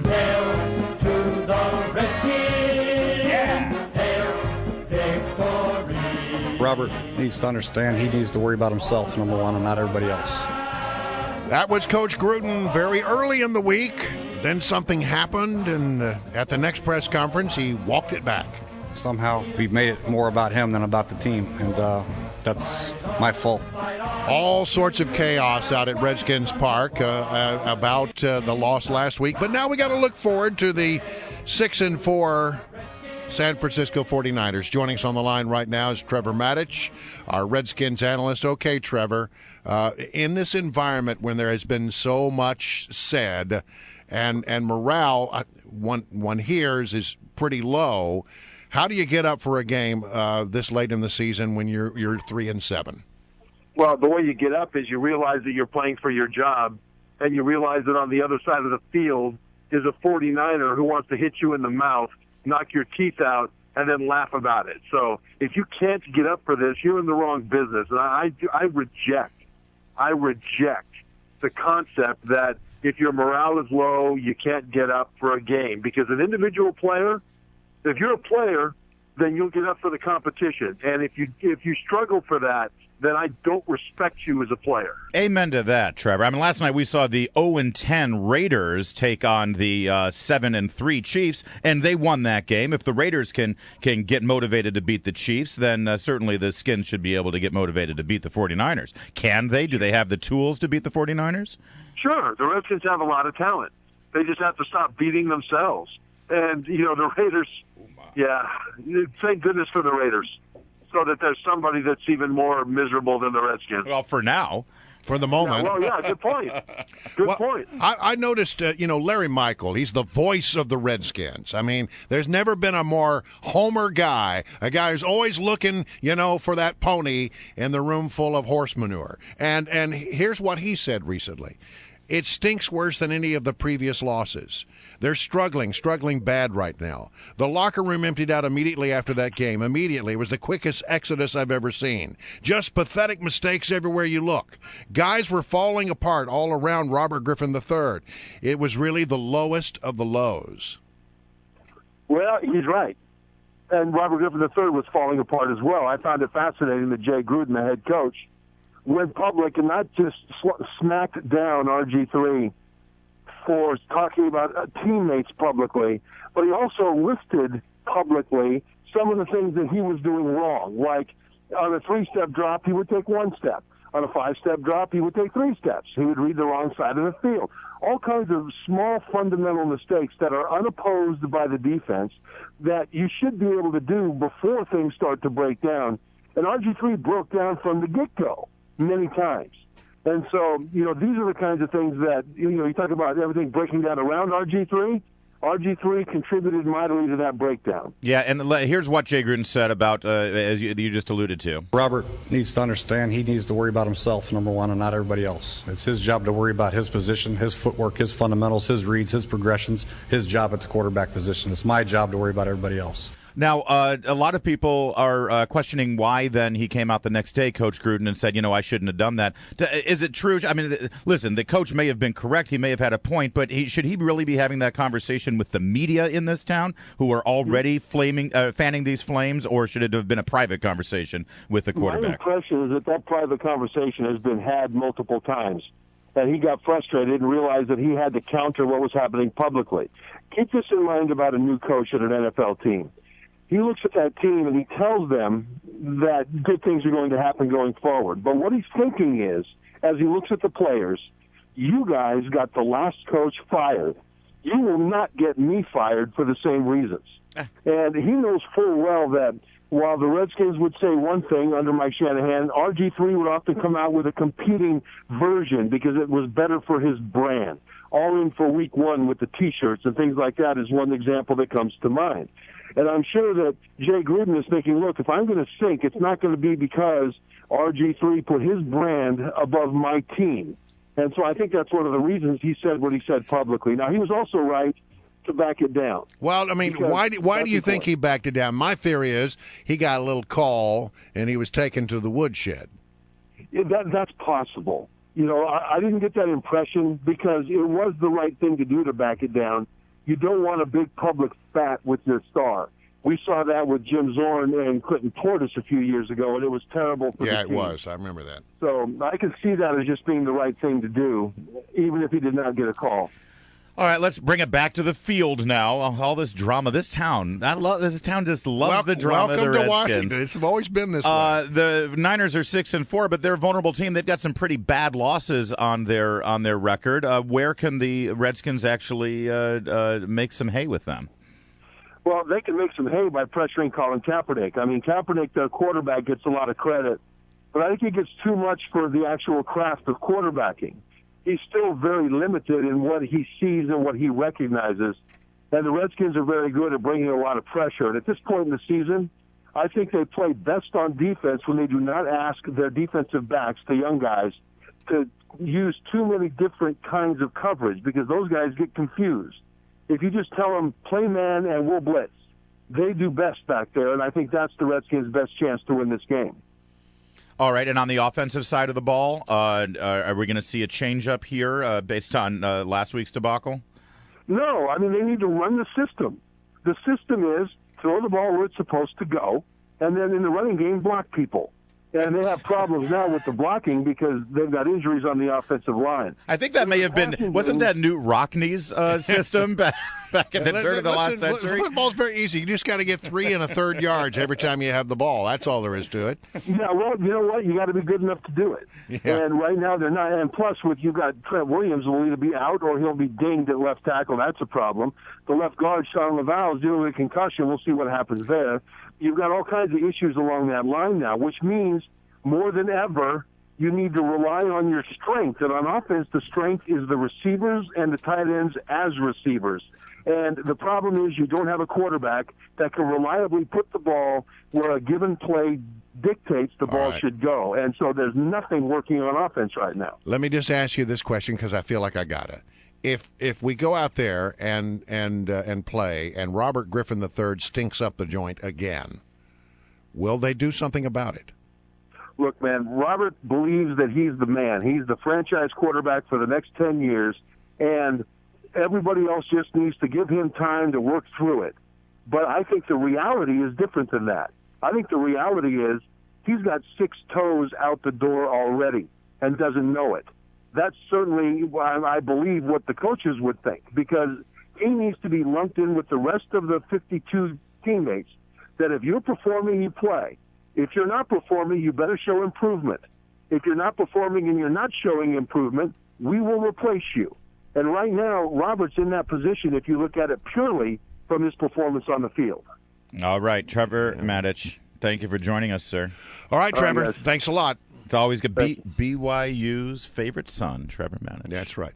Hail to the Redskins! Yeah! Hail victory! Robert needs to understand he needs to worry about himself, number one, and not everybody else. That was Coach Gruden very early in the week. Then something happened, and at the next press conference, he walked it back. Somehow we've made it more about him than about the team, and that's my fault. All sorts of chaos out at Redskins Park about the loss last week. But now we got to look forward to the 6-4 San Francisco 49ers. Joining us on the line right now is Trevor Matich, our Redskins analyst. Okay, Trevor, in this environment when there has been so much said and morale, one hears, is pretty low, how do you get up for a game this late in the season when you're 3-7? Well, the way you get up is you realize that you're playing for your job, and you realize that on the other side of the field is a 49er who wants to hit you in the mouth, knock your teeth out, and then laugh about it. So if you can't get up for this, you're in the wrong business. And I reject the concept that if your morale is low, you can't get up for a game. Because an individual player, if you're a player, then you'll get up for the competition. And if you struggle for that, then I don't respect you as a player. Amen to that, Trevor. I mean, last night we saw the 0-10 Raiders take on the 7-3 Chiefs, and they won that game. If the Raiders can get motivated to beat the Chiefs, then certainly the Skins should be able to get motivated to beat the 49ers. Can they? Do they have the tools to beat the 49ers? Sure. The Redskins have a lot of talent. They just have to stop beating themselves. And, the Raiders, thank goodness for the Raiders, so that there's somebody that's even more miserable than the Redskins. Well, for now. For the moment. Good point. Good point. I noticed, Larry Michael, he's the voice of the Redskins. I mean, there's never been a more homer guy, a guy who's always looking, for that pony in the room full of horse manure. And here's what he said recently. It stinks worse than any of the previous losses. They're struggling bad right now. The locker room emptied out immediately after that game. Immediately. It was the quickest exodus I've ever seen. Just pathetic mistakes everywhere you look. Guys were falling apart all around Robert Griffin III. It was really the lowest of the lows. Well, he's right. And Robert Griffin III was falling apart as well. I found it fascinating that Jay Gruden, the head coach, went public and not just smacked down RG3 for talking about teammates publicly, but he also listed publicly some of the things that he was doing wrong. Like on a 3-step drop, he would take 1 step. On a 5-step drop, he would take 3 steps. He would read the wrong side of the field. All kinds of small fundamental mistakes that are unopposed by the defense that you should be able to do before things start to break down. And RG3 broke down from the get-go many times. And so, these are the kinds of things that, you talk about everything breaking down around RG3. RG3 contributed mightily to that breakdown. Yeah, and here's what Jay Gruden said about, as you just alluded to. Robert needs to understand he needs to worry about himself, number one, and not everybody else. It's his job to worry about his position, his footwork, his fundamentals, his reads, his progressions, his job at the quarterback position. It's my job to worry about everybody else. Now, a lot of people are questioning why then he came out the next day, Coach Gruden, and said, I shouldn't have done that. Is it true? I mean, listen, the coach may have been correct. He may have had a point, but should he really be having that conversation with the media in this town who are already fanning these flames, or should it have been a private conversation with the quarterback? My impression is that private conversation has been had multiple times, that he got frustrated and realized that he had to counter what was happening publicly. Keep this in mind about a new coach at an NFL team. He looks at that team and he tells them that good things are going to happen going forward. But what he's thinking is, as he looks at the players, you guys got the last coach fired. You will not get me fired for the same reasons. And he knows full well that while the Redskins would say one thing under Mike Shanahan, RG3 would often come out with a competing version because it was better for his brand. All in for week 1 with the T-shirts and things like that is one example that comes to mind. And I'm sure that Jay Gruden is thinking, look, if I'm going to sink, it's not going to be because RG3 put his brand above my team. And so I think that's one of the reasons he said what he said publicly. Now, he was also right to back it down. Well, I mean, why do you think he backed it down? My theory is he got a little call and he was taken to the woodshed. Yeah, that's possible. I didn't get that impression because it was the right thing to do to back it down. You don't want a big public spat with your star. We saw that with Jim Zorn and Clinton Portis a few years ago, and it was terrible for the team. Yeah, it was. I remember that. So I can see that as just being the right thing to do, even if he did not get a call. All right, let's bring it back to the field now. All this drama. This town just loves the drama. Welcome of the to Redskins. Washington. It's always been this way. The Niners are 6-4, but they're a vulnerable team. They've got some pretty bad losses on their record. Where can the Redskins actually make some hay with them? Well, they can make some hay by pressuring Colin Kaepernick. I mean, Kaepernick, their quarterback, gets a lot of credit, but I think he gets too much for the actual craft of quarterbacking. He's still very limited in what he sees and what he recognizes, and the Redskins are very good at bringing a lot of pressure. And at this point in the season, I think they play best on defense when they do not ask their defensive backs, the young guys, to use too many different kinds of coverage because those guys get confused. If you just tell them, play man and we'll blitz, they do best back there, and I think that's the Redskins' best chance to win this game. All right, and on the offensive side of the ball, are we going to see a change-up here based on last week's debacle? No, I mean, they need to run the system. The system is throw the ball where it's supposed to go, and then in the running game, block people. And they have problems now with the blocking because they've got injuries on the offensive line. I think that may have been, wasn't that Newt Rockney's system back in the turn of the last century? Football's very easy. You just got to get 3 1/3 yards every time you have the ball. That's all there is to it. Yeah, well, you know what? You got to be good enough to do it. Yeah. And right now they're not. And plus, you've got Trent Williams will either be out or he'll be dinged at left tackle. That's a problem. The left guard, Sean Laval, is dealing with a concussion. We'll see what happens there. You've got all kinds of issues along that line now, which means more than ever, you need to rely on your strength. And on offense, the strength is the receivers and the tight ends as receivers. And the problem is you don't have a quarterback that can reliably put the ball where a given play dictates the ball should go. And so there's nothing working on offense right now. Let me just ask you this question because I feel like I got it. If we go out there and play and Robert Griffin III stinks up the joint again, will they do something about it? Look, man, Robert believes that he's the man. He's the franchise quarterback for the next 10 years, and everybody else just needs to give him time to work through it. But I think the reality is different than that. I think the reality is he's got 6 toes out the door already and doesn't know it. That's certainly, I believe, what the coaches would think, because he needs to be lumped in with the rest of the 52 teammates that if you're performing, you play. If you're not performing, you better show improvement. If you're not performing and you're not showing improvement, we will replace you. And right now, Robert's in that position if you look at it purely from his performance on the field. All right, Trevor Matich, thank you for joining us, sir. All right, Trevor, thanks a lot. It's always good. BYU's favorite son, Trevor Matich. That's right.